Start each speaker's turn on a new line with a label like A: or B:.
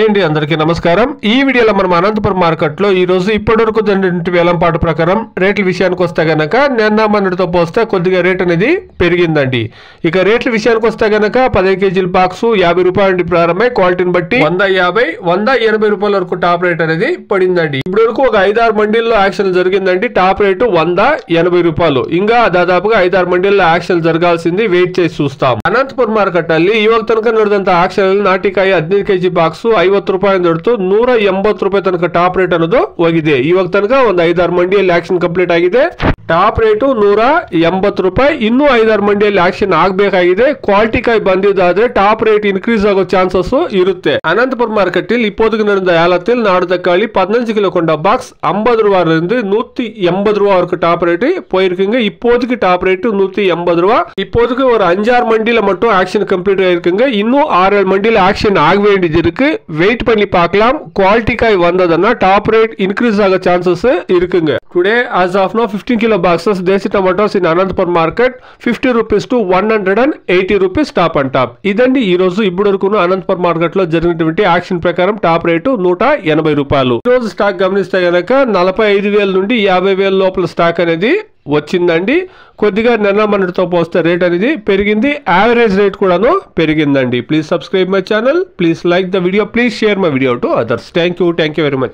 A: అండి అందరికీ నమస్కారం। ఈ వీడియోలో మనం అనంతపురం మార్కెట్ లో ఈ రోజు ఇప్పటివరకు జరిగిన వేలంపాట ప్రకారం రేట్ల విషయానికి వస్తే గనక నిన్న మొన్నటితో పోస్తే కొద్దిగా రేట్ అనేది పెరిగిందండి। ఇక రేట్ల విషయానికి వస్తే గనక 10 కేజీల బాక్స్ 50 రూపాయల నుండి ప్రారంభమై క్వాలిటీని బట్టి 150 180 రూపాయల వరకు టాప్ రేట్ అనేది పడిందండి। ఇప్పటివరకు ఒక 5-6 మండీల్లో యాక్షన్ జరిగిందండి। టాప్ రేటు 180 రూపాయలు। ఇంకా దాదాపుగా 5-6 మండీల్లో యాక్షన్ జరగాల్సింది, వెయిట్ చేసి చూస్తాం। అనంతపురం మార్కెట్ ಅಲ್ಲಿ ಇವಾಗ ತನಕ ನಡೆದಂತ ಆಕ್ಷನ್ ನಾಟಿಕಾಯಿ 15 ಕೆಜಿ ಬಾಕ್ಸ್ 50 ರೂಪಾಯಿ ದೊಡ್ತು 180 ರೂಪಾಯಿ ತನಕ ಟಾಪ್ ರೇಟ್ ಅನ್ನೋದು ಹೋಗಿದೆ। ಇವಾಗ ತನಕ ಒಂದು 5-6 ಮಂಡಿಯಲ್ಲಿ ಆಕ್ಷನ್ ಕಂಪ್ಲೀಟ್ ಆಗಿದೆ। ಟಾಪ್ ರೇಟು 180 ರೂಪಾಯಿ। ಇನ್ನೂ 5-6 ಮಂಡಿಯಲ್ಲಿ ಆಕ್ಷನ್ ಆಗಬೇಕಾಗಿದೆ। ಕ್ವಾಲಿಟಿ ಕಾಯಿ ಬಂದಿದ್ದಾದ್ರೆ ಟಾಪ್ ರೇಟ್ ಇನ್ಕ್ರೀಸ್ ಆಗೋ ಚಾನ್ಸಸ್ ಇರುತ್ತೆ। ಅನಂತಪುರ ಮಾರ್ಕೆಟ್ ಇಲ್ಲಿ இப்போதைக்கு நடந்த ஏலத்தில் நாடு தக்காளி 15 கிலோ கொண்ட பாக்ஸ் 50 ரூபாயிலிருந்து 180 ரூபா வரைக்கும் டாப் ரேட் போயிருக்குங்க। இப்போதைக்கு டாப் ரேட் 180 ரூபா। இப்போதைக்கு ஒரு 5-6 மண்டியில மட்டும் ஆக்ஷன் கம்ப்ளீட் ஆயிருக்குங்க। இன்னும் 6-7 மண்டியில ஆக்ஷன் ஆக வேண்டியது இருக்கு। வெயிட் பண்ணி பார்க்கலாம்। குவாலிட்டி காய் வந்ததுன்னா டாப் ரேட் இன்க்ரீஸ் ஆக சான்சஸ் இருக்குங்க। Today as of now 15 kilo boxes desi tomatoes in Anantapur market 50 rupees to 180 rupees top and top। ఇదండి ఈ రోజు ఇప్పటివరకు అనంతపురం మార్కెట్ లో జరిగినటువంటి యాక్షన్ ప్రకారం టాప్ రేటు 180 రూపాయలు। ఈ రోజు స్టాక్ గమనిస్తే గనక 45,000 నుండి 50,000 లోపల స్టాక్ అనేది వచ్చిందండి। కొద్దిగా నిన్న మొన్నటితో పోస్తే రేట్ అనేది పెరిగింది। యావరేజ్ రేట్ కూడాను పెరిగిందండి। Please subscribe my channel, please like the video, please share my video to others. Thank you very much.